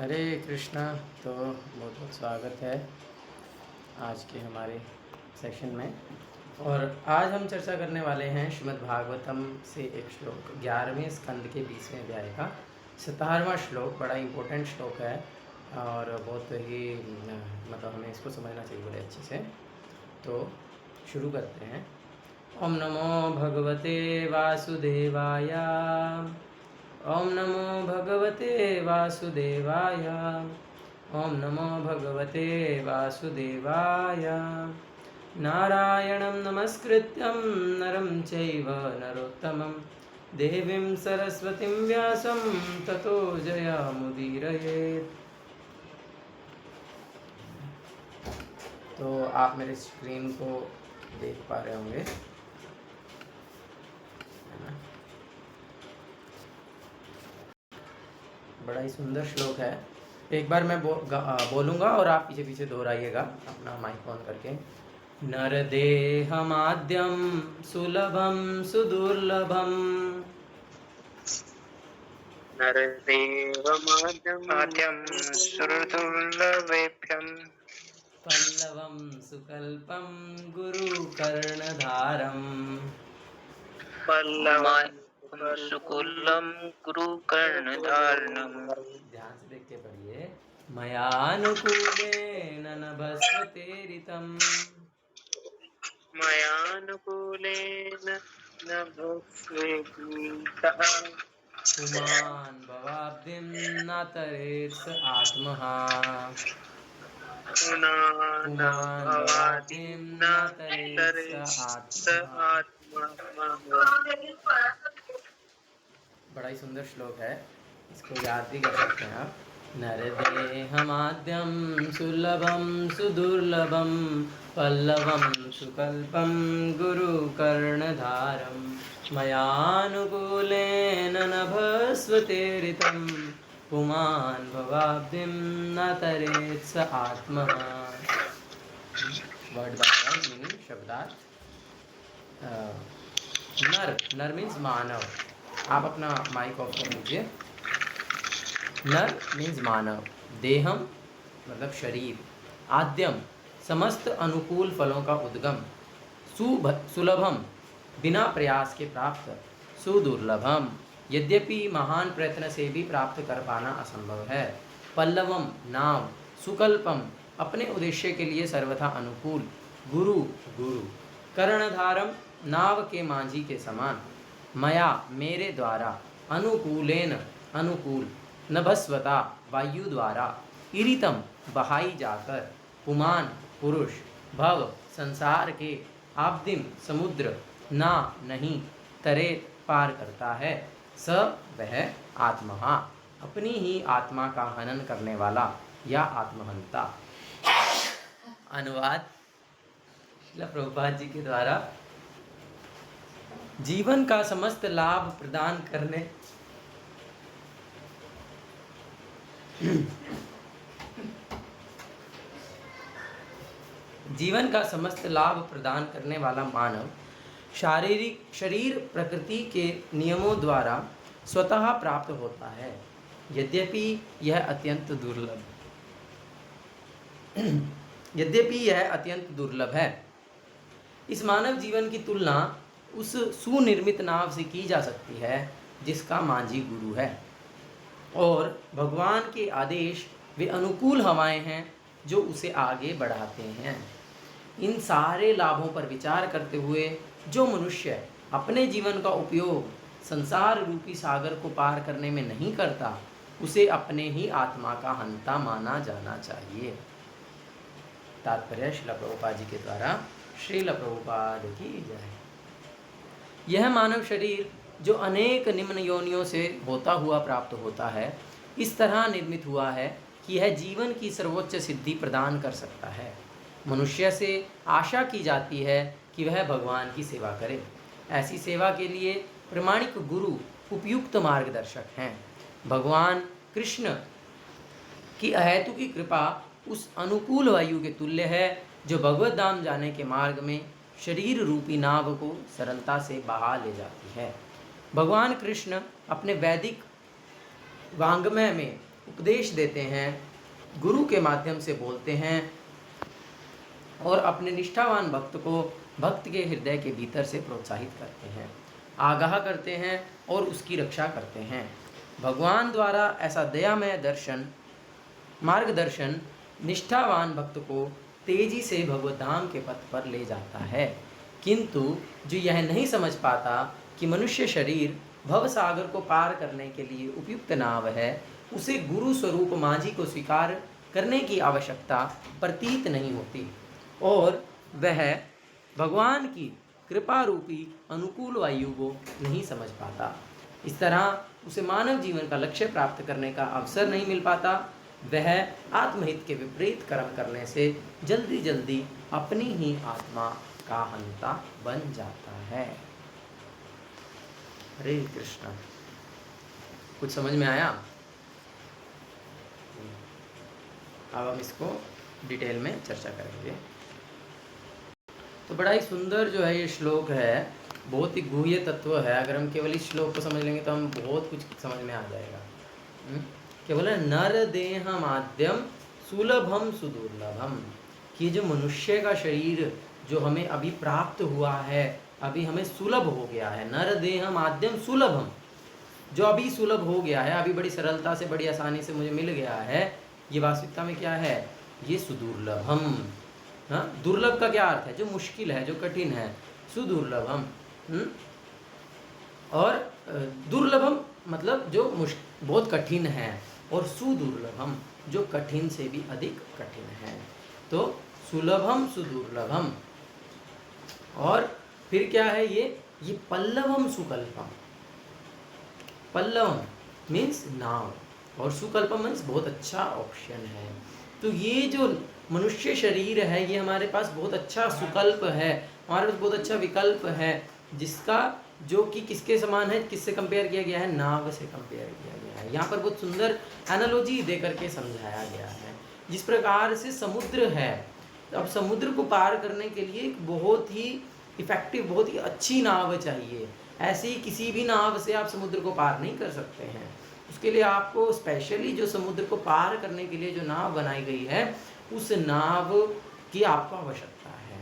हरे कृष्णा। तो बहुत बहुत स्वागत है आज के हमारे सेशन में। और आज हम चर्चा करने वाले हैं श्रीमद् भागवतम से एक श्लोक 11वें स्कंद के 20वें अध्याय का 17वां श्लोक। बड़ा इम्पोर्टेंट श्लोक है और बहुत ही मतलब हमें इसको समझना चाहिए बड़े अच्छे से। तो शुरू करते हैं। ओम नमो भगवते वासुदेवाय। ओम नमो भगवते वासुदेवाय। ओम नमो भगवते वासुदेवाय। नारायणं नमस्कृत्यं नरं चैव नरोत्तमं देवीं सरस्वतीं व्यासं ततो जयमुदीरयेत्। तो आप मेरे स्क्रीन को देख पा रहे होंगे, है ना? बड़ा ही सुंदर श्लोक है। एक बार मैं बोलूँगा और आप पीछे पीछे दोहराइएगा अपना माइक ऑन करके। नरदेहमाद्यं सुलभं सुदुर्लभं नरदेवमाद्यं सुरदुर्लभेभ्यं पल्लवं सुकल्पं गुरुकर्णधारम्। पल्लवं सुकुलं गुरुकर्णधारणम्। ध्यान से देख के पढ़िए। मयानुकूलेन नभस्वतेरितं मयानुकूलेन नभस्वेतः पुमान् भवाब्धिं न तरेत् स आत्मः। पुमान् भवाब्धिं न तरेत् स आत्मः। बड़ा ही सुंदर श्लोक है, इसको याद भी कर सकते हैं आप। नरदेहमाद्यं सुलभं सुदुर्लभं पल्लवं सुकल्पं गुरुकर्णधारं मयानुकूलेन नभस्वतेरितं पुमान् भवाब्धिं न तरेत् स आत्मः। वर्ड बाय वर्ड मीनिंग शब्दार्थ। नर मीन्स मानव। आप अपना माइक ऑफ कर लीजिए। नर मीन्स मानव। देहम मतलब शरीर। आद्यम समस्त अनुकूल फलों का उद्गम। सुलभम बिना प्रयास के प्राप्त। सुदुर्लभम यद्यपि महान प्रयत्न से भी प्राप्त कर पाना असंभव है। पल्लवम नाव। सुकल्पम अपने उद्देश्य के लिए सर्वथा अनुकूल। गुरु कर्णधारम नाव के मांझी के समान। मया मेरे द्वारा। अनुकूलेन अनुकूल। नभस्वता वायु द्वारा। इरितम बहाई जाकर। पुमान पुरुष। भव संसार के। आब्दिम समुद्र। ना नहीं। तरे पार करता है। स वह आत्मा अपनी ही आत्मा का हनन करने वाला या आत्महंता। अनुवाद श्रील प्रभुपाद जी के द्वारा। जीवन का समस्त लाभ प्रदान करने जीवन का समस्त लाभ प्रदान करने वाला मानव शारीरिक शरीर प्रकृति के नियमों द्वारा स्वतः प्राप्त होता है, यद्यपि यह अत्यंत दुर्लभ है। इस मानव जीवन की तुलना उस सुनिर्मित नाव से की जा सकती है जिसका मांझी गुरु है, और भगवान के आदेश वे अनुकूल हवाएं हैं जो उसे आगे बढ़ाते हैं। इन सारे लाभों पर विचार करते हुए जो मनुष्य अपने जीवन का उपयोग संसार रूपी सागर को पार करने में नहीं करता, उसे अपने ही आत्मा का हंता माना जाना चाहिए। तात्पर्य श्रील प्रभुपाद जी के द्वारा। श्रील प्रभुपाद की जय। यह मानव शरीर जो अनेक निम्न योनियों से होता हुआ प्राप्त होता है, इस तरह निर्मित हुआ है कि यह जीवन की सर्वोच्च सिद्धि प्रदान कर सकता है। मनुष्य से आशा की जाती है कि वह भगवान की सेवा करे। ऐसी सेवा के लिए प्रमाणिक गुरु उपयुक्त मार्गदर्शक हैं। भगवान कृष्ण की अहेतु की कृपा उस अनुकूल वायु के तुल्य है जो भगवत धाम जाने के मार्ग में शरीर रूपी नाव को सरलता से बहा ले जाती है। भगवान कृष्ण अपने वैदिक वांग्मय में उपदेश देते हैं, गुरु के माध्यम से बोलते हैं और अपने निष्ठावान भक्त को भक्त के हृदय के भीतर से प्रोत्साहित करते हैं, आगाह करते हैं और उसकी रक्षा करते हैं। भगवान द्वारा ऐसा दयामय मार्गदर्शन निष्ठावान भक्त को तेजी से भगवत धाम के पथ पर ले जाता है। किंतु जो यह नहीं समझ पाता कि मनुष्य शरीर भव सागर को पार करने के लिए उपयुक्त नाव है, उसे गुरु स्वरूप माझी को स्वीकार करने की आवश्यकता प्रतीत नहीं होती और वह भगवान की कृपा रूपी अनुकूल वायु को नहीं समझ पाता। इस तरह उसे मानव जीवन का लक्ष्य प्राप्त करने का अवसर नहीं मिल पाता। वह आत्महित के विपरीत कर्म करने से जल्दी जल्दी अपनी ही आत्मा का हंता बन जाता है। हरे कृष्ण। कुछ समझ में आया? अब हम इसको डिटेल में चर्चा करेंगे। तो बड़ा ही सुंदर जो है ये श्लोक है, बहुत ही गुह्य तत्व है। अगर हम केवल इस श्लोक को समझ लेंगे तो हम बहुत कुछ समझ में आ जाएगा। केवल नर देह माध्यम सुलभम सुदुर्लभम, कि जो मनुष्य का शरीर जो हमें अभी प्राप्त हुआ है, अभी हमें सुलभ हो गया है। नर देह माध्यम सुलभम, जो अभी सुलभ हो गया है, अभी बड़ी सरलता से बड़ी आसानी से मुझे मिल गया है, ये वास्तविकता में क्या है? ये सुदुर्लभम। हाँ, दुर्लभ का क्या अर्थ है? जो मुश्किल है, जो कठिन है, सुदुर्लभम। और दुर्लभम मतलब जो बहुत कठिन है, और सुदुर्लभम जो कठिन से भी अधिक कठिन है। तो सुलभम सुदुर्लभम। और फिर क्या है ये पल्लवम सुकल्पम। पल्लवम मीन्स नाव और सुकल्पम मीन्स बहुत अच्छा ऑप्शन है। तो ये जो मनुष्य शरीर है ये हमारे पास बहुत अच्छा सुकल्प है, हमारे पास बहुत अच्छा विकल्प है, जिसका जो कि किसके समान है, किससे कंपेयर किया गया है? नाव से कंपेयर किया गया है। यहाँ पर बहुत सुंदर एनालॉजी दे करके समझाया गया है। जिस प्रकार से समुद्र है, तो अब समुद्र को पार करने के लिए एक बहुत ही इफेक्टिव, बहुत ही अच्छी नाव चाहिए। ऐसे ही किसी भी नाव से आप समुद्र को पार नहीं कर सकते हैं। उसके लिए आपको स्पेशली जो समुद्र को पार करने के लिए जो नाव बनाई गई है, उस नाव की आपको आवश्यकता है।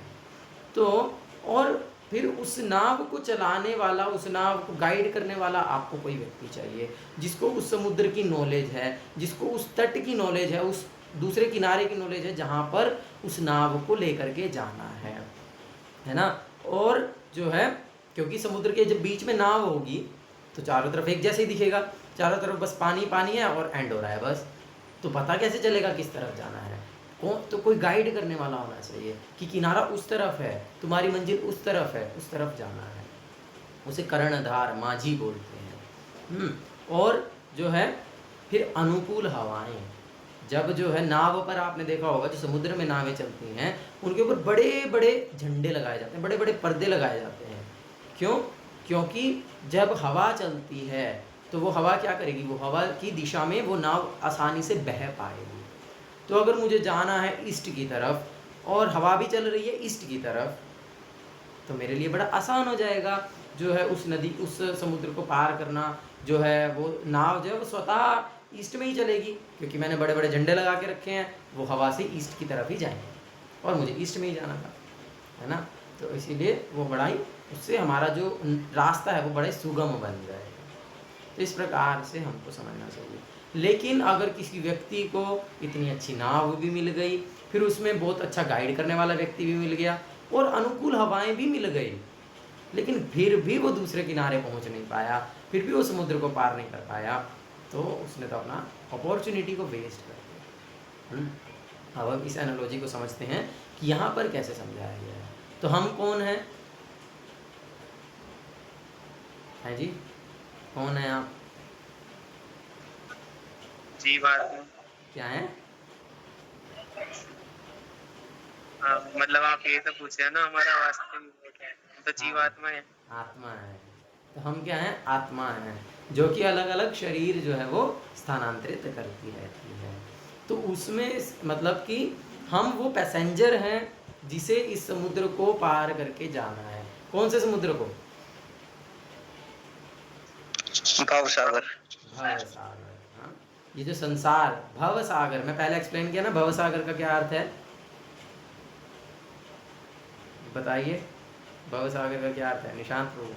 तो और फिर उस नाव को चलाने वाला, उस नाव को गाइड करने वाला आपको कोई व्यक्ति चाहिए, जिसको उस समुद्र की नॉलेज है, जिसको उस तट की नॉलेज है, उस दूसरे किनारे की नॉलेज है जहाँ पर उस नाव को लेकर के जाना है ना। और जो है, क्योंकि समुद्र के जब बीच में नाव होगी तो चारों तरफ एक जैसे ही दिखेगा, चारों तरफ बस पानी पानी है और एंड हो रहा है बस। तो पता कैसे चलेगा किस तरफ जाना है? तो कोई गाइड करने वाला होना चाहिए कि किनारा उस तरफ है, तुम्हारी मंजिल उस तरफ है, उस तरफ जाना है। उसे कर्णधार माझी बोलते हैं। और जो है फिर अनुकूल हवाएं, जब जो है नाव पर आपने देखा होगा जो समुद्र में नावें चलती हैं, उनके ऊपर बड़े बड़े झंडे लगाए जाते हैं, बड़े बड़े पर्दे लगाए जाते हैं। क्यों? क्योंकि जब हवा चलती है तो वो हवा क्या करेगी? वो हवा की दिशा में वो नाव आसानी से बह पाएगी। तो अगर मुझे जाना है ईस्ट की तरफ और हवा भी चल रही है ईस्ट की तरफ, तो मेरे लिए बड़ा आसान हो जाएगा जो है उस नदी, उस समुद्र को पार करना। जो है वो नाव जो है वो स्वतः ईस्ट में ही चलेगी, क्योंकि मैंने बड़े बड़े झंडे लगा के रखे हैं, वो हवा से ईस्ट की तरफ ही जाएंगे और मुझे ईस्ट में ही जाना था, है ना। तो इसीलिए वो बड़ा ही, उससे हमारा जो रास्ता है वो बड़ा ही सुगम बन जाएगा। तो इस प्रकार से हमको समझना चाहिए। लेकिन अगर किसी व्यक्ति को इतनी अच्छी नाव भी मिल गई, फिर उसमें बहुत अच्छा गाइड करने वाला व्यक्ति भी मिल गया और अनुकूल हवाएं भी मिल गई, लेकिन फिर भी वो दूसरे किनारे पहुंच नहीं पाया, फिर भी वो समुद्र को पार नहीं कर पाया, तो उसने तो अपना अपॉर्चुनिटी को वेस्ट कर दिया। अब हम इस एनालॉजी को समझते हैं कि यहाँ पर कैसे समझाया गया है। तो हम कौन हैं? है जी, कौन है आप? जीवात्मा। क्या है? मतलब आप ये तो पूछे हैं ना हमारा वास्तविक क्या है, तो जीवात्मा है। आत्मा है। तो हम क्या हैं? आत्मा है, जो कि अलग अलग शरीर जो है वो स्थानांतरित करती रहती है। तो उसमें मतलब कि हम वो पैसेंजर हैं जिसे इस समुद्र को पार करके जाना है। कौन से समुद्र को? भवसागर। भवसागर। हाँ, ये जो संसार भव सागर, मैं पहले एक्सप्लेन किया ना भव सागर का क्या अर्थ है, बताइए भव सागर का क्या अर्थ है निशांत प्रभु।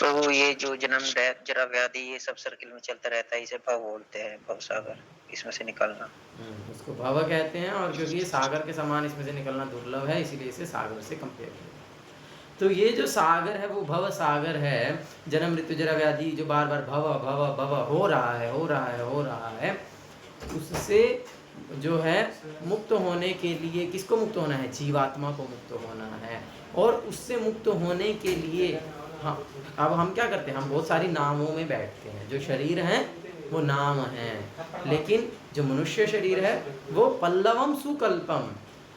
तो ये जो जन्म डेथ जरा व्याधि ये सब सर्किल में चलता रहता है, इसे भव बोलते हैं, भव सागर, इसमें से निकलना। उसको भव कहते हैं, और क्योंकि ये सागर के समान इसमें से निकलना दुर्लभ है, इसीलिए इसे सागर से कंपेयर किया। तो ये जो सागर है वो भव सागर है, जन्म मृत्यु जरा व्याधि जो बार बार भव भव भव हो रहा है, हो रहा है, हो रहा है, उससे जो है मुक्त होने के लिए किसको मुक्त होना है, जीवात्मा को मुक्त होना है। और उससे मुक्त होने के लिए हाँ, अब हम क्या करते हैं, हम बहुत सारी नामों में बैठते हैं। जो शरीर हैं वो नाम हैं, लेकिन जो मनुष्य शरीर है वो पल्लवम सुकल्पम,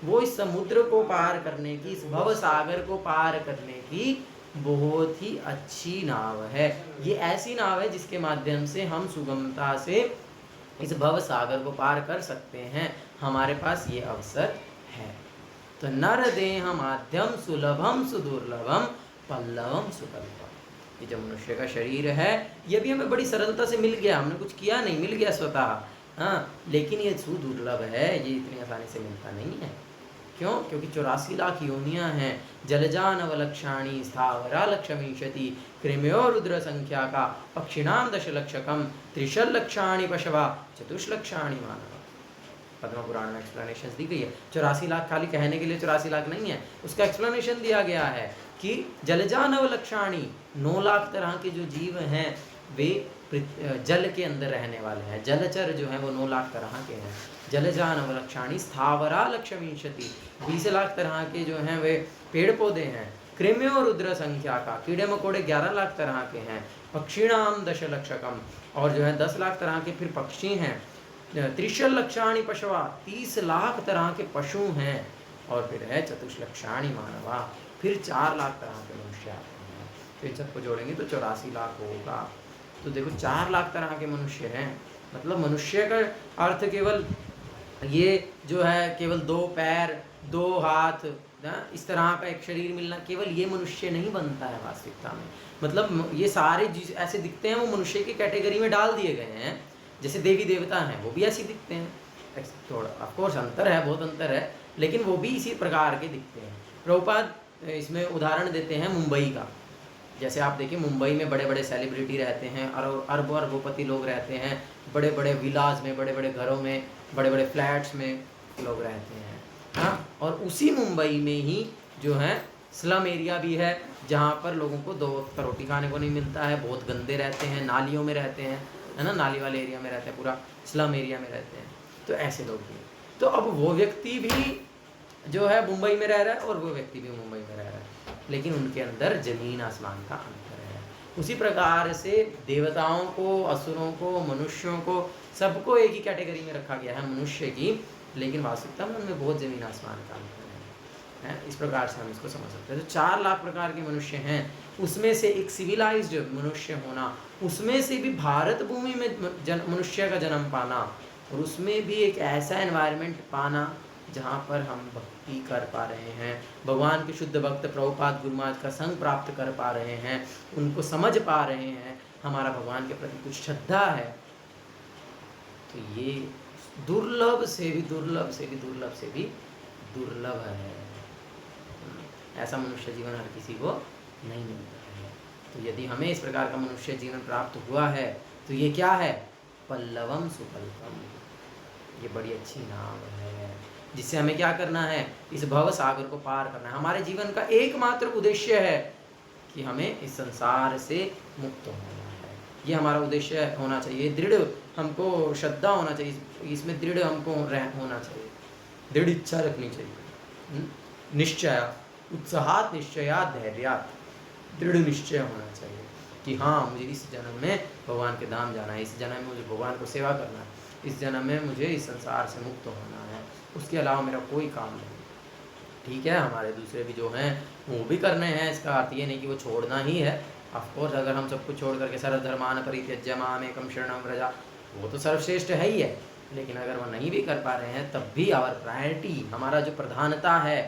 वो इस समुद्र को पार करने की, इस भव सागर को पार करने की बहुत ही अच्छी नाव है। ये ऐसी नाव है जिसके माध्यम से हम सुगमता से इस भव सागर को पार कर सकते हैं। हमारे पास ये अवसर है। तो नर देह माध्यम सुलभम सुदुर्लभम पल्लवम सुकल्पम। ये जो मनुष्य का शरीर है ये भी हमें बड़ी सरलता से मिल गया, हमने कुछ किया नहीं, मिल गया स्वतः। हाँ, लेकिन ये सुदुर्लभ है, ये इतनी आसानी से मिलता नहीं है। क्यों? क्योंकि 84 लाख योनियां हैं। जलजानवलक्षाणी स्थावरा लक्षमीशति कृम्यो रुद्र संख्या का पक्षिणाम दशलक्षकम त्रिशलक्षाणी पशवा चतुष्लक्षाणी मानव। पद्म पुराण में एक्सप्लेनेशन दी गई है। 84 लाख खाली कहने के लिए 84 लाख नहीं है, उसका एक्सप्लेनेशन दिया गया है कि जलजानवलक्षाणी 9 लाख तरह के जो जीव हैं वे जल के अंदर रहने वाले हैं। जलचर जो है वो 9 लाख तरह के हैं। जलजानवलक्षाणी स्थावरा लक्षमीशति 20 लाख तरह के जो हैं वे पेड़ पौधे हैं। कृम्यो रुद्र संख्या का कीड़े मकोड़े 11 लाख तरह के हैं। पक्षिणाम दशलक्षकम, और जो है 10 लाख तरह के फिर पक्षी हैं। त्रिशलक्षाणी पशवा 30 लाख तरह के पशु हैं। और फिर है चतुष्लक्षाणी मानवा, फिर 4 लाख तरह के मनुष्य आते हैं। तो इन सबको जोड़ेंगे तो 84 लाख होगा। तो देखो 4 लाख तरह के मनुष्य हैं। मतलब मनुष्य का अर्थ केवल ये जो है केवल 2 पैर 2 हाथ ना, इस तरह का एक शरीर मिलना, केवल ये मनुष्य नहीं बनता है वास्तविकता में। मतलब ये सारे ऐसे दिखते हैं, वो मनुष्य की कैटेगरी में डाल दिए गए हैं। जैसे देवी देवता हैं वो भी ऐसे दिखते हैं, थोड़ा ऑफकोर्स अंतर है, बहुत अंतर है, लेकिन वो भी इसी प्रकार के दिखते हैं। प्रभुपाद इसमें उदाहरण देते हैं मुंबई का। जैसे आप देखिए मुंबई में बड़े बड़े सेलिब्रिटी रहते हैं, अरबों अरबोपति लोग रहते हैं, बड़े बड़े विलाज में, बड़े बड़े घरों में, बड़े बड़े फ्लैट्स में लोग रहते हैं। हाँ, और उसी मुंबई में ही जो है स्लम एरिया भी है, जहाँ पर लोगों को 2 वक्त का रोटी खाने को नहीं मिलता है, बहुत गंदे रहते हैं, नालियों में रहते हैं, है ना, नाली वाले एरिया में रहते हैं, पूरा स्लम एरिया में रहते हैं। तो ऐसे लोग भी, तो अब वो व्यक्ति भी जो है मुंबई में रह रहा है और वो व्यक्ति भी मुंबई में रह रहा है, लेकिन उनके अंदर जमीन आसमान का अंतर है। उसी प्रकार से देवताओं को, असुरों को, मनुष्यों को, सबको एक ही कैटेगरी में रखा गया है मनुष्य की, लेकिन वास्तविकता में उनमें बहुत जमीन आसमान का अंतर है। इस प्रकार से हम इसको समझ सकते हैं। तो 4 लाख प्रकार के मनुष्य हैं, उसमें से एक सिविलाइज्ड मनुष्य होना, उसमें से भी भारत भूमि में मनुष्य का जन्म पाना, और उसमें भी एक ऐसा एनवायरनमेंट पाना जहाँ पर हम भक्ति कर पा रहे हैं, भगवान के शुद्ध भक्त प्रभुपाद गुरु महाराज का संग प्राप्त कर पा रहे हैं, उनको समझ पा रहे हैं, हमारा भगवान के प्रति कुछ श्रद्धा है। तो ये दुर्लभ से भी दुर्लभ से भी दुर्लभ से भी दुर्लभ है। ऐसा मनुष्य जीवन हर किसी को नहीं मिलता है। तो यदि हमें इस प्रकार का मनुष्य जीवन प्राप्त हुआ है तो ये क्या है, पल्लवम सुकल्पम, ये बड़ी अच्छी नाव है जिससे हमें क्या करना है, इस भव सागर को पार करना है। हमारे जीवन का एकमात्र उद्देश्य है कि हमें इस संसार से मुक्त होना है। ये हमारा उद्देश्य होना चाहिए। दृढ़ हमको श्रद्धा होना चाहिए, इसमें दृढ़ हमको होना चाहिए, दृढ़ इच्छा रखनी चाहिए, निश्चय, उत्साहात निश्चयात धैर्यात, दृढ़ निश्चय होना चाहिए कि हाँ मुझे इस जन्म में भगवान के धाम जाना है, इस जन्म में मुझे भगवान को सेवा करना है, इस जन्म में मुझे इस संसार से मुक्त होना है, उसके अलावा मेरा कोई काम नहीं। ठीक है, हमारे दूसरे भी जो हैं वो भी करने हैं, इसका अर्थ ये नहीं कि वो छोड़ना ही है। ऑफकोर्स अगर हम सब कुछ छोड़ करके सर्वधर्मान परित्यज्य मामेकं शरणं व्रज, वो तो सर्वश्रेष्ठ है ही है, लेकिन अगर वो नहीं भी कर पा रहे हैं तब भी आवर प्रायोरिटी, हमारा जो प्रधानता है,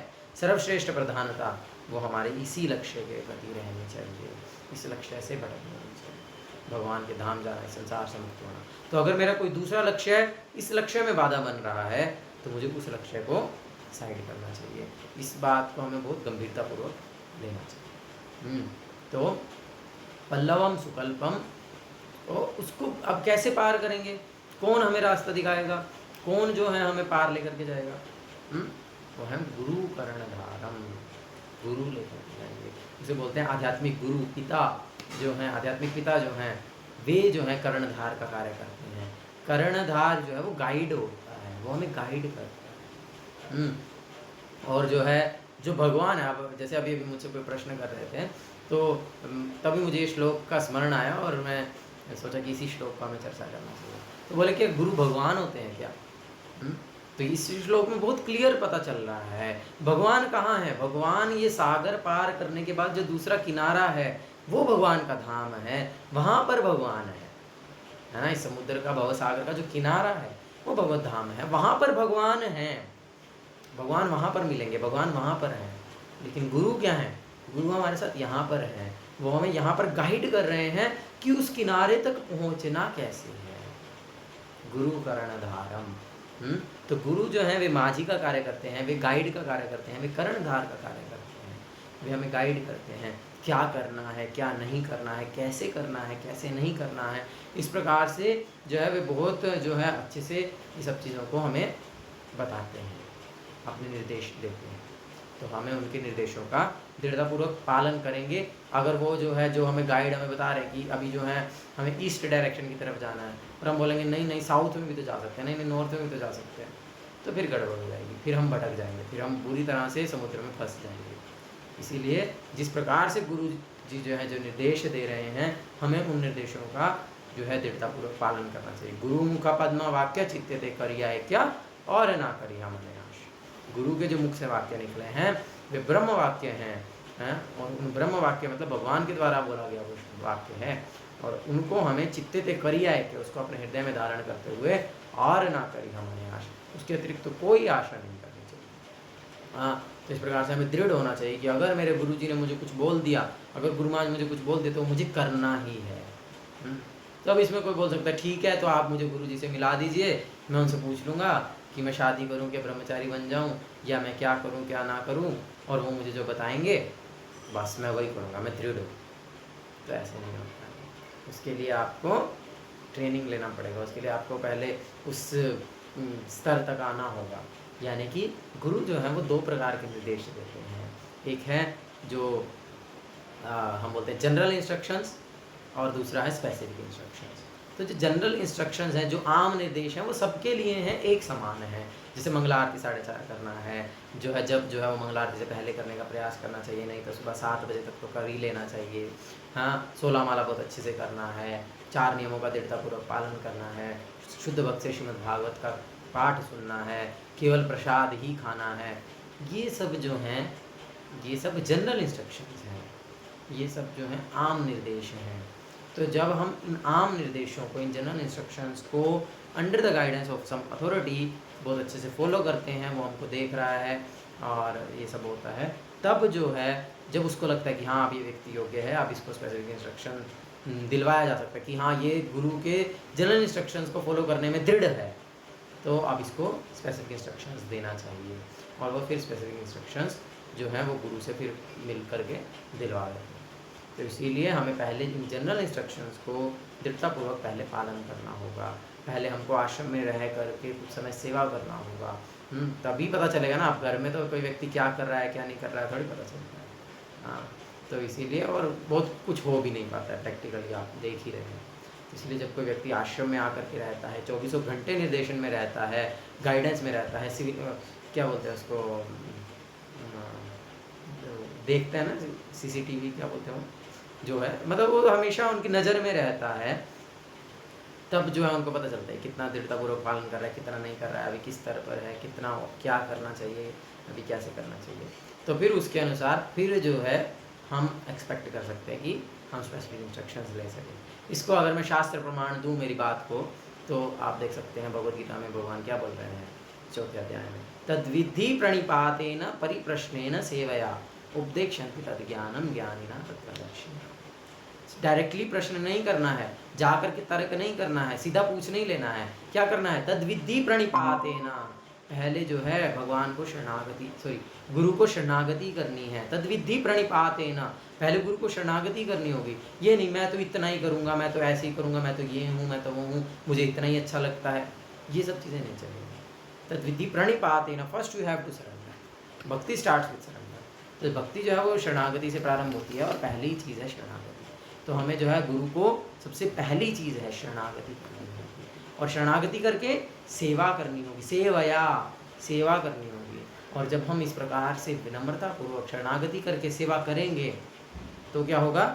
सर्वश्रेष्ठ प्रधानता, वो हमारे इसी लक्ष्य के प्रति रहनी चाहिए, इस लक्ष्य से भटकना नहीं चाहिए। भगवान के धाम जाना है, संसार से मुक्त होना। तो अगर मेरा कोई दूसरा लक्ष्य है, इस लक्ष्य में बाधा बन रहा है, तो मुझे उस लक्ष्य को साइड करना चाहिए। इस बात को हमें बहुत गंभीरतापूर्वक लेना चाहिए। तो पल्लवम सुकल्पम, और उसको अब कैसे पार करेंगे? कौन हमें रास्ता दिखाएगा? कौन जो है हमें पार लेकर के जाएगा? वो है गुरु कर्णधारम, गुरु लेकर के जाएंगे। उसे बोलते हैं आध्यात्मिक गुरु, पिता जो हैं, आध्यात्मिक पिता जो हैं, वे जो हैं कर्णधार का कार्य करते हैं। कर्णधार जो है वो गाइड होता है, वो हमें गाइड करता है। और जो है जो भगवान है, अब जैसे अभी मुझसे कोई प्रश्न कर रहे थे, तो तभी मुझे ये श्लोक का स्मरण आया और मैं सोचा कि इसी श्लोक का हमें चर्चा करना चाहिए। तो बोले कि गुरु भगवान होते हैं क्या? तो इस श्लोक में बहुत क्लियर पता चल रहा है भगवान कहाँ है। भगवान ये सागर पार करने के बाद जो दूसरा किनारा है वो भगवान का धाम है, वहाँ पर भगवान है ना। इस समुद्र का, भव सागर का जो किनारा है वो भगवत धाम है, वहाँ पर भगवान है। भगवान वहाँ पर मिलेंगे, भगवान वहाँ पर हैं। लेकिन गुरु क्या है? गुरु हमारे साथ यहाँ पर है, वो हमें यहाँ पर गाइड कर रहे हैं कि उस किनारे तक पहुँचना कैसे है। गुरु कर्णधारम। तो गुरु जो है वे माझी का कार्य करते हैं, वे गाइड का कार्य करते हैं, वे कर्णधार का कार्य करते हैं। वे हमें गाइड करते हैं क्या करना है, क्या नहीं करना है, कैसे करना है, कैसे नहीं करना है। इस प्रकार से जो है वे बहुत जो है अच्छे से ये सब चीज़ों को हमें बताते हैं, अपने निर्देश देते हैं। तो हमें उनके निर्देशों का दृढ़तापूर्वक पालन करेंगे। अगर वो जो है, जो हमें गाइड हमें बता रहे हैं कि अभी जो है हमें ईस्ट डायरेक्शन की तरफ जाना है, और हम बोलेंगे नहीं नहीं साउथ में भी तो जा सकते हैं, नहीं नहीं नॉर्थ में भी तो जा सकते हैं, तो फिर गड़बड़ हो जाएगी, फिर हम भटक जाएंगे, फिर हम बुरी तरह से समुद्र में फंस जाएंगे। इसीलिए जिस प्रकार से गुरु जी जो है जो निर्देश दे रहे हैं, हमें उन निर्देशों का जो है दृढ़तापूर्वक पालन करना चाहिए। गुरु मुखा पद्मा वाक्य चित्ते ते करिया है क्या, और ना करिया मन नाश। गुरु के जो मुख से वाक्य निकले हैं वे ब्रह्म वाक्य हैं, और उन ब्रह्म वाक्य मतलब भगवान के द्वारा बोला गया वो वाक्य है, और उनको हमें चित्ते ते करिया है कि उसको अपने हृदय में धारण करते हुए और ना करी हमने आशा, उसके अतिरिक्त तो कोई आशा नहीं करनी चाहिए। तो इस प्रकार से हमें दृढ़ होना चाहिए कि अगर मेरे गुरु जी ने मुझे कुछ बोल दिया, अगर गुरु महाराज मुझे कुछ बोल दे तो मुझे करना ही है। तो अब इसमें कोई बोल सकता है ठीक है तो आप मुझे गुरु जी से मिला दीजिए, मैं उनसे पूछ लूँगा कि मैं शादी करूं क्या ब्रह्मचारी बन जाऊं, या मैं क्या करूं क्या ना करूं, और वो मुझे जो बताएंगे बस मैं वही करूंगा, मैं दृढ़ हूँ। तो ऐसे नहीं होता है। उसके लिए आपको ट्रेनिंग लेना पड़ेगा, उसके लिए आपको पहले उस स्तर तक आना होगा। यानी कि गुरु जो है वो दो प्रकार के निर्देश देते हैं। एक है जो हम बोलते हैं जनरल इंस्ट्रक्शंस, और दूसरा है स्पेसिफिक इंस्ट्रक्शंस। तो जो जनरल इंस्ट्रक्शंस हैं, जो आम निर्देश हैं, वो सबके लिए हैं, एक समान है। जैसे मंगला आरती 4:30 करना है, जो है जब जो है वो मंगला आरती से पहले करने का प्रयास करना चाहिए, नहीं तो सुबह 7 बजे तक तो कर ही लेना चाहिए। हाँ, 16 माला बहुत अच्छे से करना है, 4 नियमों का दृढ़तापूर्वक पालन करना है, शुद्ध भक्त से श्रीमद् भागवत का पाठ सुनना है, केवल प्रसाद ही खाना है। ये सब जो हैं ये सब जनरल इंस्ट्रक्शंस हैं, ये सब जो हैं आम निर्देश हैं। तो जब हम इन आम निर्देशों को, इन जनरल इंस्ट्रक्शंस को under the guidance of some authority बहुत अच्छे से फॉलो करते हैं, वो हमको देख रहा है और ये सब होता है, तब जो है जब उसको लगता है कि हाँ अब ये व्यक्ति योग्य है, अब इसको स्पेसिफिक इंस्ट्रक्शन दिलवाया जा सकता है कि हाँ ये गुरु के जनरल इंस्ट्रक्शंस को फॉलो करने में दृढ़ है, तो अब इसको स्पेसिफिक इंस्ट्रक्शंस देना चाहिए। और वो फिर स्पेसिफिक इंस्ट्रक्शंस जो हैं वो गुरु से फिर मिल करके दिलवा देते हैं। तो इसीलिए हमें पहले इन जनरल इंस्ट्रक्शंस को दृढ़तापूर्वक पहले पालन करना होगा। पहले हमको आश्रम में रह करके कुछ समय सेवा करना होगा, तभी पता चलेगा ना। आप घर में तो कोई व्यक्ति क्या कर रहा है क्या नहीं कर रहा है थोड़ी पता चलता है। हाँ, तो इसीलिए, और बहुत कुछ हो भी नहीं पाता है प्रैक्टिकली, आप देख ही रहे हैं। इसलिए जब कोई व्यक्ति आश्रम में आकर के रहता है, 24 घंटे निर्देशन में रहता है, गाइडेंस में रहता है, क्या बोलते हैं उसको, देखते हैं ना CCTV क्या बोलते हैं जो है, मतलब वो हमेशा उनकी नज़र में रहता है, तब जो है उनको पता चलता है कितना दृढ़तापूर्वक पालन कर रहा है, कितना नहीं कर रहा है, अभी किस स्तर पर है, कितना क्या करना चाहिए, अभी कैसे करना चाहिए। तो फिर उसके अनुसार फिर जो है हम एक्सपेक्ट कर सकते हैं कि हम स्पेसिफिक इंस्ट्रक्शंस ले सकें। इसको अगर मैं शास्त्र प्रमाण दूँ मेरी बात को, तो आप देख सकते हैं भगवद गीता में भगवान क्या बोल रहे हैं 4थे अध्याय में, तद्विधि प्रणिपातेन परिप्रश्नेन सेवया उपदेक्षन्ति तद्ज्ञानं ज्ञानिनः तत्त्वदर्शिनः। डायरेक्टली प्रश्न नहीं करना है, जा करके तर्क नहीं करना है, सीधा पूछ नहीं लेना है। क्या करना है? तद्विद्धि प्रणिपातेन, पहले जो है भगवान को शरणागति गुरु को शरणागति करनी है। तद्विद्धि प्रणिपातेन, पहले गुरु को शरणागति करनी होगी। ये नहीं मैं तो इतना ही करूँगा, मैं तो ऐसे ही करूँगा, मैं तो ये हूँ, मैं तो वो हूँ, मुझे इतना ही अच्छा लगता है, ये सब चीज़ें नहीं चलेंगी। तद्विद्धि प्रणिपातेन, first you have to surrender. Bhakti starts with surrender. तो भक्ति जो है वो शरणागति से प्रारंभ होती है और पहली चीज़ है शरणागति। तो हमें जो है गुरु को सबसे पहली चीज़ है शरणागति करनी होगी, और शरणागति करके सेवा करनी होगी, सेवा करनी होगी। और जब हम इस प्रकार से विनम्रतापूर्वक शरणागति करके सेवा करेंगे तो क्या होगा?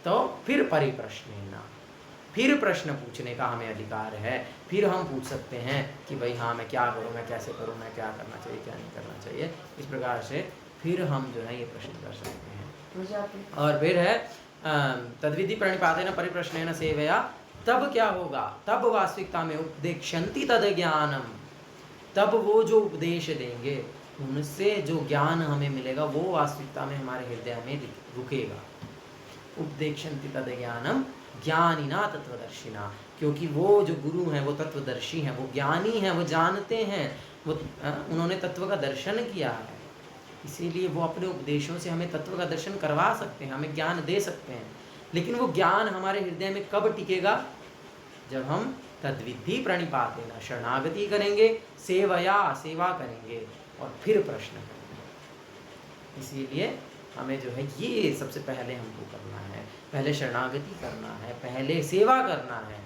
तो फिर परिप्रश्नेन, फिर प्रश्न पूछने का हमें अधिकार है। फिर हम पूछ सकते हैं कि भाई हाँ मैं क्या करूँ, मैं कैसे करूँ, मैं क्या करना चाहिए, क्या नहीं करना चाहिए। इस प्रकार से फिर हम जो है ये प्रश्न कर सकते हैं। और फिर है तद्विधि प्रणिपातेन परिप्रश्नेन सेवया, तब क्या होगा? तब वास्तविकता में उपदेक्षन्ति तद ज्ञानम, तब वो जो उपदेश देंगे उनसे जो ज्ञान हमें मिलेगा वो वास्तविकता में हमारे हृदय में रुकेगा। उपदेक्षन्ति तद ज्ञानम ज्ञानिना तत्वदर्शिना, क्योंकि वो जो गुरु हैं वो तत्वदर्शी हैं, वो ज्ञानी हैं, वो जानते हैं, वो उन्होंने तत्व का दर्शन किया है। इसीलिए वो अपने उपदेशों से हमें तत्व का दर्शन करवा सकते हैं, हमें ज्ञान दे सकते हैं। लेकिन वो ज्ञान हमारे हृदय में कब टिकेगा? जब हम तद्विद्धि प्रणिपातेन, शरणागति करेंगे, सेवा करेंगे और फिर प्रश्न करेंगे। इसीलिए हमें जो है ये सबसे पहले हमको करना है, पहले शरणागति करना है, पहले सेवा करना है,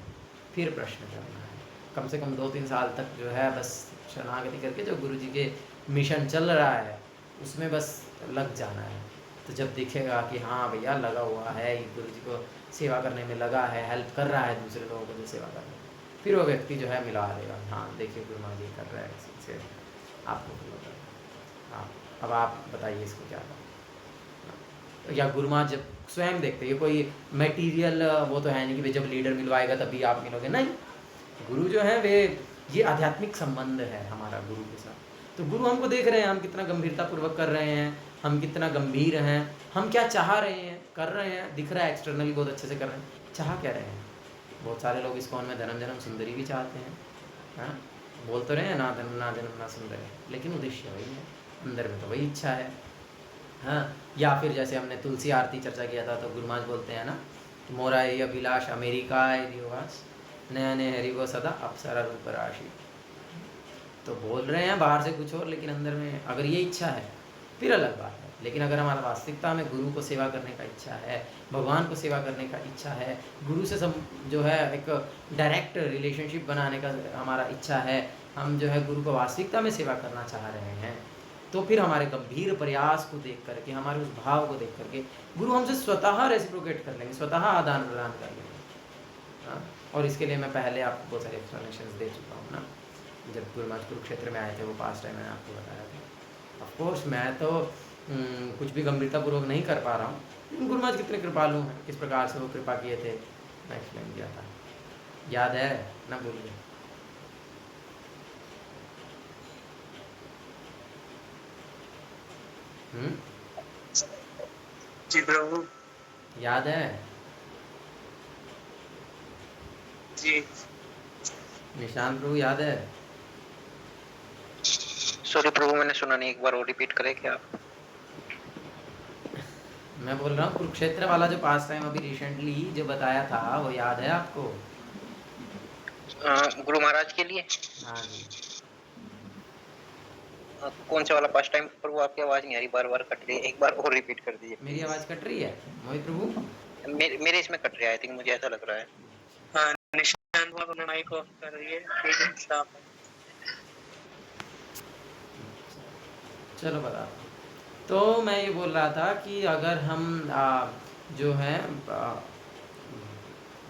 फिर प्रश्न करना है। कम से कम 2-3 साल तक जो है बस शरणागति करके जो गुरु जी के मिशन चल रहा है उसमें बस लग जाना है। तो जब दिखेगा कि हाँ भैया लगा हुआ है, ये गुरु जी को सेवा करने में लगा है, हेल्प कर रहा है दूसरे लोगों को जो सेवा करने में, फिर वो व्यक्ति जो है मिला देगा, हाँ देखिए गुरु महाराज जी कर रहा है, इससे आपको फॉलो कर रहा है, हाँ अब आप बताइए इसको क्या करना। या गुरु महाराज जब स्वयं देखते, ये कोई मटेरियल वो तो है नहीं कि भाई जब लीडर मिलवाएगा तभी आप मिलोगे, नहीं। गुरु जो है वे ये आध्यात्मिक संबंध है हमारा गुरु के साथ। तो गुरु हमको देख रहे हैं, हम कितना गंभीरतापूर्वक कर रहे हैं, हम कितना गंभीर हैं, हम क्या चाह रहे हैं, कर रहे हैं, दिख रहा है एक्सटर्नली बहुत अच्छे से कर रहे हैं, चाह क्या रहे हैं। बहुत सारे लोग इस्कॉन में धर्म जन्म सुंदरी भी चाहते हैं, हाँ बोल तो रहे हैं ना धर्म ना जन्म ना सुंदरी, लेकिन उद्देश्य वही है, अंदर में तो वही इच्छा है। हाँ, या फिर जैसे हमने तुलसी आरती चर्चा किया था, तो गुरु महाराज बोलते हैं ना, मोरा ये अभिलाष अमेरिका दिवस नयने हरि वो सदा अप्सरा रूप राशि। तो बोल रहे हैं बाहर से कुछ और, लेकिन अंदर में अगर ये इच्छा है फिर अलग बात है। लेकिन अगर हमारा वास्तविकता में गुरु को सेवा करने का इच्छा है, भगवान को सेवा करने का इच्छा है, गुरु से जो है एक डायरेक्ट रिलेशनशिप बनाने का हमारा इच्छा है, हम जो है गुरु को वास्तविकता में सेवा करना चाह रहे हैं, तो फिर हमारे गंभीर प्रयास को देख करके, हमारे उस भाव को देख करके गुरु हमसे स्वतः रेसिप्रोकेट कर लेंगे, स्वतः आदान प्रदान कर लेंगे। हाँ, और इसके लिए मैं पहले आपको बहुत सारे एक्सप्लेनेशन दे चुका हूँ ना। जब गुरु महाराज कुरुक्षेत्र में आए थे, वो पास टाइम मैंने आपको बताया था। ऑफकोर्स मैं तो कुछ भी गंभीरतापूर्वक नहीं कर पा रहा हूँ, लेकिन गुरु महाराज कितने कृपालु हैं, किस प्रकार से वो कृपा किए थे मैं एक्सप्लेन किया था, याद है ना? बोलिए। जी प्रभु, याद है? जी निशांत प्रभु याद है? सॉरी प्रभु मैंने सुना नहीं, एक बार और रिपीट करें क्या? मैं बोल रहा हूँ कुरुक्षेत्र वाला जो पास टाइम अभी रिसेंटली जो बताया था, वो याद है आपको? गुरु महाराज के लिए? हाँ जी। कौन सा वाला पास टाइम? प्रभु आपकी आवाज नहीं आ रही, बार बार कट रही है, एक बार और रिपीट कर दीजिए। मेरी आवाज कट रही है मोहित प्रभु? मेरे इसमें कट रहा है, आई थिंक, मुझे ऐसा लग रहा है। हाँ, निशांत बाबू अपना माइक ऑफ कर रही है, स्टॉप। चलो बता। तो मैं ये बोल रहा था कि अगर हम जो है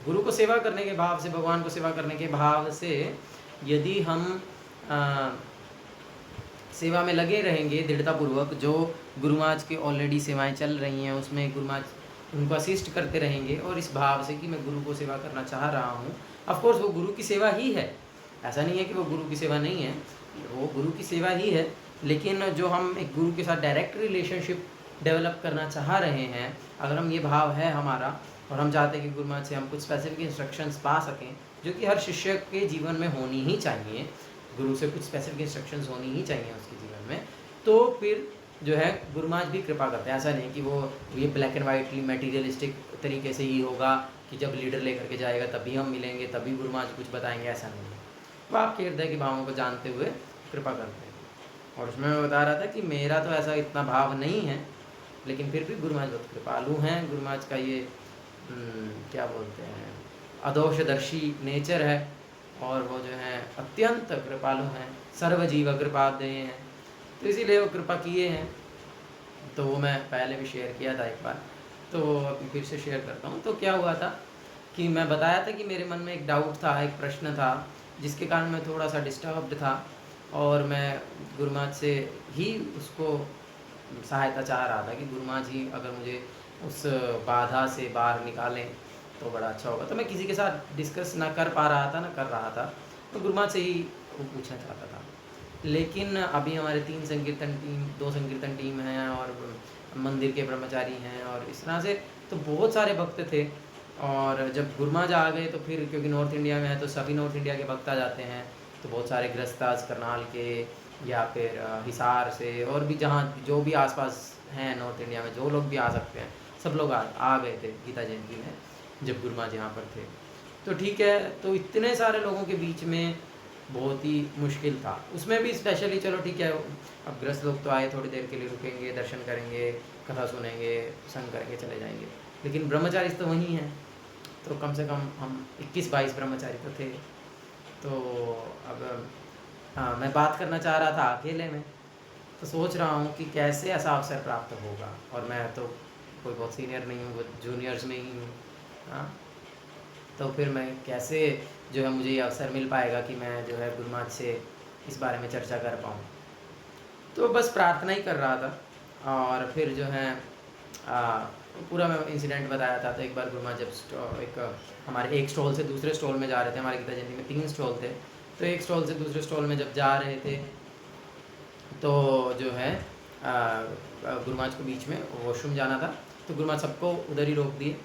गुरु को सेवा करने के भाव से, भगवान को सेवा करने के भाव से यदि हम सेवा में लगे रहेंगे दृढ़तापूर्वक, जो गुरु महाराज की ऑलरेडी सेवाएं चल रही हैं उसमें गुरु महाराज उनको असिस्ट करते रहेंगे, और इस भाव से कि मैं गुरु को सेवा करना चाह रहा हूँ, ऑफकोर्स वो गुरु की सेवा ही है, ऐसा नहीं है कि वो गुरु की सेवा नहीं है, वो गुरु की सेवा ही है। लेकिन जो हम एक गुरु के साथ डायरेक्ट रिलेशनशिप डेवलप करना चाह रहे हैं, अगर हम ये भाव है हमारा और हम चाहते हैं कि गुरु महाराज से हम कुछ स्पेसिफिक इंस्ट्रक्शंस पा सकें, जो कि हर शिष्य के जीवन में होनी ही चाहिए। गुरु से कुछ स्पेसिफिक इंस्ट्रक्शंस होनी ही चाहिए उसके जीवन में। तो फिर जो है गुरु महाराज भी कृपा करते हैं। ऐसा नहीं कि वो ये ब्लैक एंड वाइटली मटेरियलिस्टिक तरीके से ही होगा कि जब लीडर लेकर के जाएगा तभी हम मिलेंगे, तभी गुरु महाराज कुछ बताएंगे, ऐसा नहीं है। वो आपके हृदय के भावों को जानते हुए कृपा करते हैं। और उसमें मैं बता रहा था कि मेरा तो ऐसा इतना भाव नहीं है, लेकिन फिर भी गुरु महाराज बहुत कृपालु हैं। गुरु महाराज का ये क्या बोलते हैं, अदोषदर्शी नेचर है, और वो जो है अत्यंत कृपालु हैं, सर्वजीव कृपादेय हैं, तो इसीलिए वो कृपा किए हैं। तो वो मैं पहले भी शेयर किया था एक बार, तो अभी फिर से शेयर करता हूँ। तो क्या हुआ था कि मैं बताया था कि मेरे मन में एक डाउट था, एक प्रश्न था, जिसके कारण मैं थोड़ा सा डिस्टर्ब्ड था, और मैं गुरु महाराज से ही उसको सहायता चाह रहा था कि गुरु महाराज जी अगर मुझे उस बाधा से बाहर निकालें तो बड़ा अच्छा होगा। तो मैं किसी के साथ डिस्कस ना कर पा रहा था, ना कर रहा था, तो गुरु महाराज से ही वो पूछना चाहता था। लेकिन अभी हमारे 2 संकीर्तन टीम हैं, और मंदिर के ब्रह्मचारी हैं, और इस तरह से तो बहुत सारे भक्त थे। और जब गुरु महाराज आ गए तो फिर, क्योंकि नॉर्थ इंडिया में है तो सभी नॉर्थ इंडिया के भक्त आ जाते हैं, तो बहुत सारे गृहस्थास करनाल के या फिर हिसार से, और भी जहाँ जो भी आसपास हैं नॉर्थ इंडिया में जो लोग भी आ सकते हैं, सब लोग आ गए थे गीता जयंती में जब गुरु महाराज यहाँ पर थे। तो ठीक है, तो इतने सारे लोगों के बीच में बहुत ही मुश्किल था। उसमें भी स्पेशली चलो ठीक है, अब गृहस्थ लोग तो आए, थोड़ी देर के लिए रुकेंगे, दर्शन करेंगे, कथा सुनेंगे, संग करेंगे, चले जाएंगे। लेकिन ब्रह्मचारी तो वहीं हैं, तो कम से कम हम 21-22 ब्रह्मचारी तो थे। तो अब मैं बात करना चाह रहा था अकेले में, तो सोच रहा हूँ कि कैसे ऐसा अवसर प्राप्त होगा। और मैं तो कोई बहुत सीनियर नहीं हूँ, जूनियर्स में ही हूँ। हाँ, तो फिर मैं कैसे जो है मुझे ये अवसर मिल पाएगा कि मैं जो है गुरु महाराज से इस बारे में चर्चा कर पाऊँ। तो बस प्रार्थना ही कर रहा था। और फिर जो है पूरा मैं इंसिडेंट बताया था। तो एक बार गुरु महाराज जब एक हमारे एक स्टॉल से दूसरे स्टॉल में जा रहे थे, हमारी गीता जयंती में 3 स्टॉल थे, तो एक स्टॉल से दूसरे स्टॉल में जब जा रहे थे तो जो है गुरु महाराज को बीच में वॉशरूम जाना था, तो गुरु महाराज सबको उधर ही रोक दिए,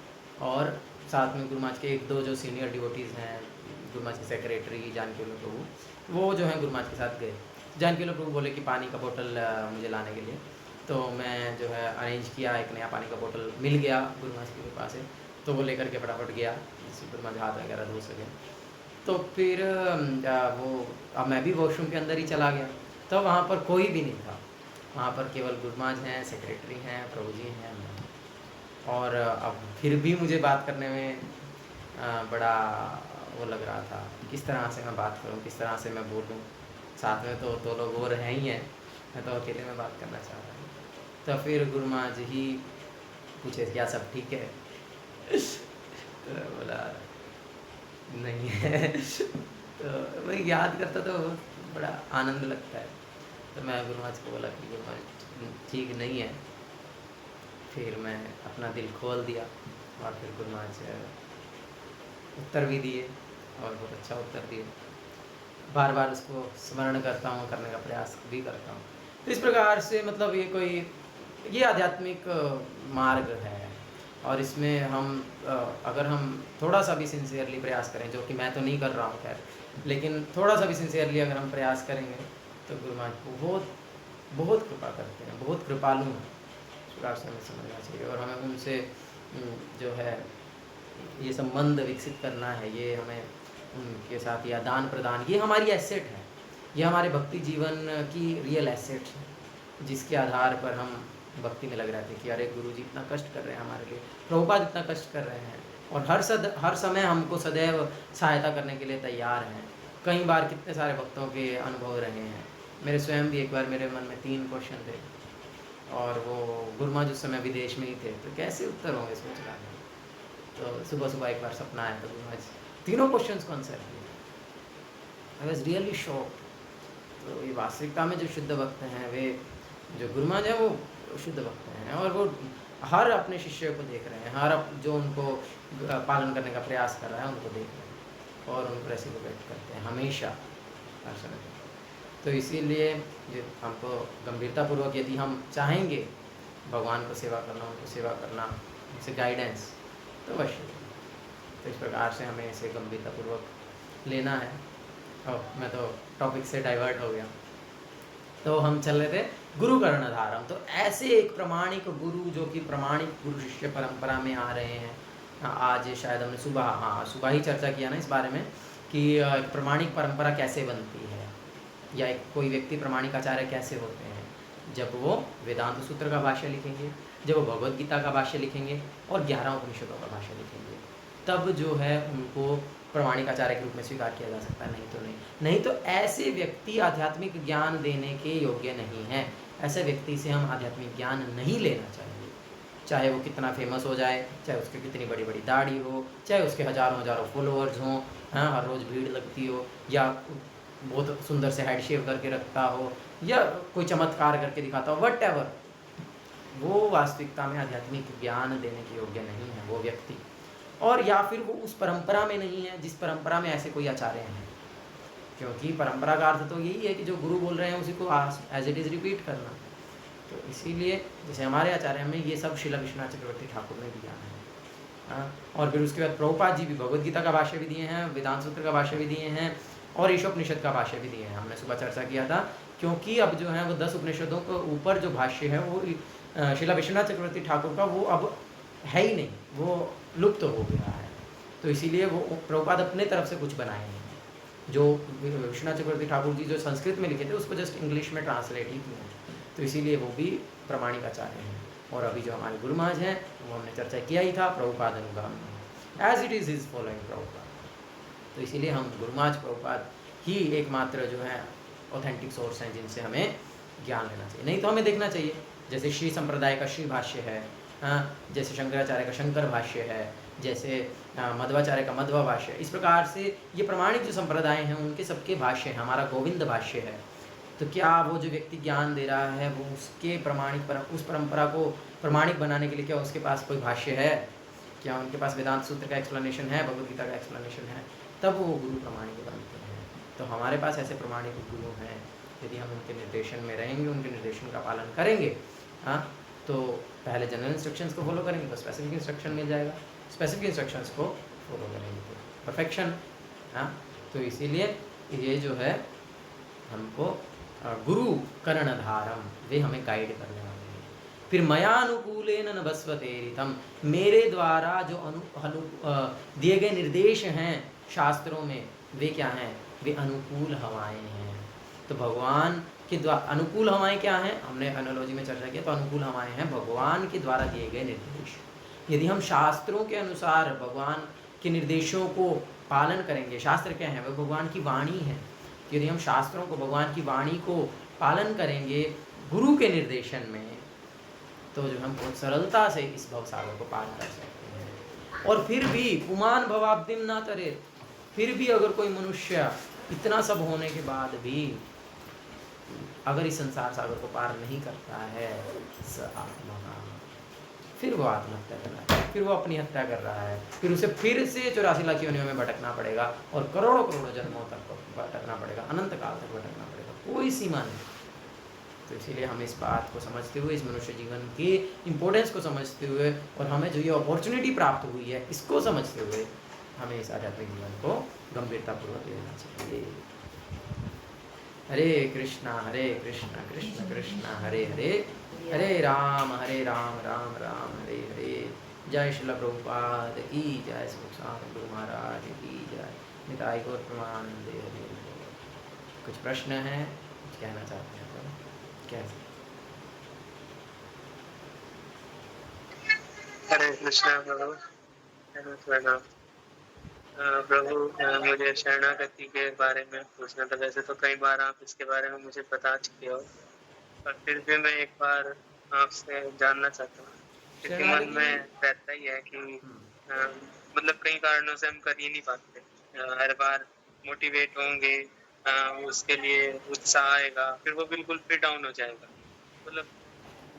और साथ में गुरु महाराज के 1-2 जो सीनियर डिवोटीज़ हैं, गुरु महाराज के सेक्रेटरी जानकीवल्लभ प्रभु, वो जो है गुरु महाराज के साथ गए। जानकीवल्लभ प्रभु बोले कि पानी का बोतल मुझे लाने के लिए, तो मैं जो है अरेंज किया, एक नया पानी का बोतल मिल गया गुरु महाराज की कृपा से, तो वो लेकर के फटाफट गया, जिससे गुरु महाराज हाथ वगैरह धो सके। तो फिर अब मैं भी वॉशरूम के अंदर ही चला गया, तो वहाँ पर कोई भी नहीं था। वहाँ पर केवल गुरु महाराज हैं, सेक्रेटरी हैं, प्रभु जी हैं, और अब फिर भी मुझे बात करने में बड़ा वो लग रहा था, किस तरह से मैं बात करूं, किस तरह से मैं बोलूं। साथ में तो 2 लोग और हैं ही हैं, मैं तो अकेले में बात करना चाह रहा हूँ। तो फिर गुरु महाराज ही पूछे क्या सब ठीक है? तो बोला नहीं है। तो मैं याद करता तो बड़ा आनंद लगता है। तो मैं गुरु महाराज को बोला कि गुरु महाराज ठीक नहीं है। फिर मैं अपना दिल खोल दिया, और फिर गुरु महाराज उत्तर भी दिए, और बहुत अच्छा उत्तर दिए। बार बार उसको स्मरण करता हूँ, करने का प्रयास भी करता हूँ। तो इस प्रकार से मतलब ये आध्यात्मिक मार्ग है, और इसमें हम अगर हम थोड़ा सा भी सिंसियरली प्रयास करें, जो कि मैं तो नहीं कर रहा हूँ खैर, लेकिन थोड़ा सा भी सिंसियरली अगर हम प्रयास करेंगे तो गुरु महाराज बहुत बहुत कृपा करते हैं, बहुत कृपालु हैं। इस प्रकार से हमें समझना चाहिए, और हमें उनसे जो है ये संबंध विकसित करना है, ये हमें उनके साथ या दान प्रदान, ये हमारी एसेट है, ये हमारे भक्ति जीवन की रियल एसेट है, जिसके आधार पर हम भक्ति में लग रहे थे कि अरे गुरु जी इतना कष्ट कर रहे हैं हमारे लिए, प्रभुपाद इतना कष्ट कर रहे हैं, और हर समय हमको सदैव सहायता करने के लिए तैयार हैं। कई बार कितने सारे भक्तों के अनुभव रहे हैं। मेरे स्वयं भी एक बार मेरे मन में 3 क्वेश्चन थे, और वो गुरु महाराज उस समय विदेश में ही थे, तो कैसे उत्तर होंगे सोच रहा था। तो सुबह सुबह एक बार सपना आया, तो गुरु महाराज तीनों क्वेश्चंस को आंसर किए। I was really shocked. तो ये वास्तविकता में जो शुद्ध भक्त हैं, वे जो गुरु महाराज हैं वो शुद्ध भक्त हैं, और वो हर अपने शिष्य को देख रहे हैं, हर जो उनको पालन करने का प्रयास कर रहा है उनको देख रहे हैं, और उनको रेसिप्रोकेट करते हैं हमेशा हर समय। तो इसीलिए जो हमको गंभीरतापूर्वक यदि हम चाहेंगे भगवान को सेवा करना, उनको सेवा करना, उनसे गाइडेंस, तो अवश्य। तो इस प्रकार से हमें इसे गंभीरतापूर्वक लेना है। और मैं तो टॉपिक से डाइवर्ट हो गया। तो हम चल रहे थे गुरु कर्णधारम। तो ऐसे एक प्रमाणिक गुरु जो कि प्रमाणिक गुरु शिष्य परंपरा में आ रहे हैं। आज शायद हमने सुबह ही चर्चा किया ना इस बारे में कि एक प्रमाणिक परंपरा कैसे बनती है, या एक कोई व्यक्ति प्रमाणिक आचार्य कैसे होते हैं। जब वो वेदांत सूत्र का भाष्य लिखेंगे, जब वो भगवद गीता का भाष्य लिखेंगे और 11 उपनिषदों का भाष्य लिखेंगे, तब जो है उनको प्रमाणिक आचार्य के रूप में स्वीकार किया जा सकता है, नहीं तो ऐसे व्यक्ति आध्यात्मिक ज्ञान देने के योग्य नहीं है। ऐसे व्यक्ति से हम आध्यात्मिक ज्ञान नहीं लेना चाहिए, चाहे वो कितना फेमस हो जाए, चाहे उसकी कितनी बड़ी बड़ी दाढ़ी हो, चाहे उसके हजारों फॉलोअर्स हों, हाँ, हर रोज़ भीड़ लगती हो, या बहुत सुंदर से हेड शेव करके रखता हो, या कोई चमत्कार करके दिखाता हो, वट वो वास्तविकता में आध्यात्मिक ज्ञान देने के योग्य नहीं है वो व्यक्ति। और या फिर वो उस परंपरा में नहीं है जिस परंपरा में ऐसे कोई आचार्य हैं। क्योंकि परंपरा का अर्थ तो यही है कि जो गुरु बोल रहे हैं उसी को एज इट इज़ रिपीट करना। तो इसीलिए जैसे हमारे आचार्य में ये सब शिला विश्वनाथ चक्रवर्ती ठाकुर ने दिया है। और फिर उसके बाद प्रभुपाद जी भी भगवद गीता का भाष्य भी दिए हैं, वेदांत सूत्र का भाष्य भी दिए हैं, और ईशोपनिषद का भाष्य भी दिए हैं। हमने सुबह चर्चा किया था। क्योंकि अब जो है वो 10 उपनिषदों के ऊपर जो भाष्य है वो शिला विश्वनाथ चक्रवर्ती ठाकुर का वो अब है ही नहीं, वो लुप्त हो गया है। तो इसीलिए वो प्रभुपाद अपने तरफ से कुछ बनाए हैं। जो विश्वनाथ चक्रवर्ती ठाकुर जी जो संस्कृत में लिखे थे उसको जस्ट इंग्लिश में ट्रांसलेट ही किया। तो इसीलिए वो भी प्रमाणिक आचार्य हैं। और अभी जो हमारे गुरु महाराज हैं वो हमने चर्चा किया ही था, प्रभुपाद अनुगामी as it is following Prabhupada. तो इसीलिए हम गुरु महाराज प्रभुपाद ही एकमात्र जो है ऑथेंटिक सोर्स हैं जिनसे हमें ज्ञान लेना चाहिए। नहीं तो हमें देखना चाहिए जैसे श्री संप्रदाय का श्री भाष्य है, हाँ, जैसे शंकराचार्य का शंकर भाष्य है, जैसे मध्वाचार्य का मध्वा भाष्य। इस प्रकार से ये प्रमाणिक जो संप्रदाय हैं उनके सबके भाष्य हैं। हमारा गोविंद भाष्य है। तो क्या वो जो व्यक्ति ज्ञान दे रहा है वो उसके उस परंपरा को प्रमाणिक बनाने के लिए क्या उसके पास कोई भाष्य है? क्या उनके पास वेदांत सूत्र का एक्सप्लेनेशन है, भगवद गीता का एक्सप्लेनेशन है? तब वो गुरु प्रमाणिक बनते हैं। तो हमारे पास ऐसे प्रमाणिक गुरु हैं। यदि हम उनके निर्देशन में रहेंगे, उनके निर्देशन का पालन करेंगे, हाँ, तो पहले जनरल इंस्ट्रक्शंस को फॉलो करेंगे तो स्पेसिफिक इंस्ट्रक्शन मिल जाएगा, स्पेसिफिक इंस्ट्रक्शंस को फॉलो करेंगे तो परफेक्शन। हाँ, तो इसीलिए ये जो है हमको गुरु कर्णधारम वे हमें गाइड करने वाले हैं। फिर मयानुकूलेन नभस्वतेरितम, मेरे द्वारा जो दिए गए निर्देश हैं शास्त्रों में वे क्या हैं? वे अनुकूल हवाएं हैं। तो भगवान के द्वारा अनुकूल हवाएं क्या हैं? हमने एनालॉजी में चर्चा किया। तो अनुकूल हवाएं हैं भगवान के द्वारा दिए गए निर्देश। यदि हम शास्त्रों के अनुसार भगवान के निर्देशों को पालन करेंगे, शास्त्र क्या है? वो भगवान की वाणी है। यदि हम शास्त्रों को, भगवान की वाणी को पालन करेंगे गुरु के निर्देशन में, तो जो हम बहुत सरलता से इस भवसागर को पार कर सकते हैं। और फिर भी पुमान भवाब्दिम ना तरे, फिर भी अगर कोई मनुष्य इतना सब होने के बाद भी अगर इस संसार सागर को पार नहीं करता है, स आत्मा, फिर वो आत्महत्या कर रहा है, फिर वो अपनी हत्या कर रहा है, फिर उसे फिर से 84 लाख योनियों में भटकना पड़ेगा और करोड़ों करोड़ों जन्मों तक भटकना पड़ेगा, अनंत काल तक भटकना पड़ेगा, कोई सीमा नहीं। तो इसीलिए हम इस बात को समझते हुए, इस मनुष्य जीवन के इम्पोर्टेंस को समझते हुए, और हमें जो ये अपॉर्चुनिटी प्राप्त हुई है इसको समझते हुए हमें इस आध्यात्मिक जीवन को गंभीरतापूर्वक लेना चाहिए। हरे कृष्णा कृष्ण कृष्ण हरे हरे, हरे राम राम राम हरे हरे। जय श्रील प्रभुपाद की जय, सुखसांद गुरु महाराज की जय, निताई गौर प्रमानंदे हरे हरे। कुछ प्रश्न हैं, कुछ कहना चाहते हैं तो कैसे? हरे कृष्णा प्रभु। प्रभु, मुझे शरणागति के बारे में पूछना था। वैसे तो कई बार आप इसके बारे में मुझे बता चुके हो, पर फिर भी मैं एक बार आपसे जानना चाहता हूँ, क्योंकि मन में रहता ही है कि मतलब कई कारणों से हम कर ही नहीं पाते। हर बार मोटिवेट होंगे, उसके लिए उत्साह आएगा, फिर वो बिल्कुल फिर डाउन हो जाएगा। मतलब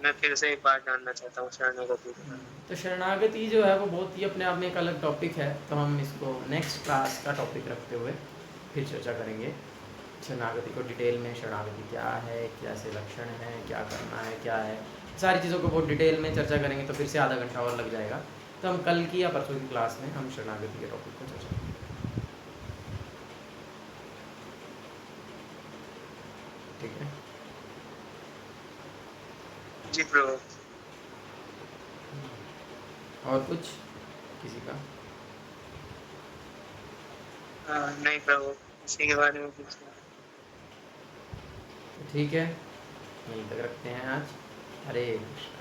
मैं फिर से एक बार जानना चाहता हूँ शरणागति। तो शरणागति जो है वो बहुत ही अपने आप में एक अलग टॉपिक है। तो हम इसको नेक्स्ट क्लास का टॉपिक रखते हुए फिर चर्चा करेंगे। शरणागति को डिटेल में, शरणागति क्या है, कैसे लक्षण है, क्या करना है, क्या है, सारी चीज़ों को बहुत डिटेल में चर्चा करेंगे। तो फिर से आधा घंटा और लग जाएगा। तो हम कल की या परसों की क्लास में हम शरणागति के टॉपिक को चर्चा करेंगे। ठीक है। जी प्रभु। और कुछ किसी का? नहीं प्रभु, इसी के बारे में पूछना है। तो ठीक है, यहीं तक रखते हैं आज। हरे कृष्ण।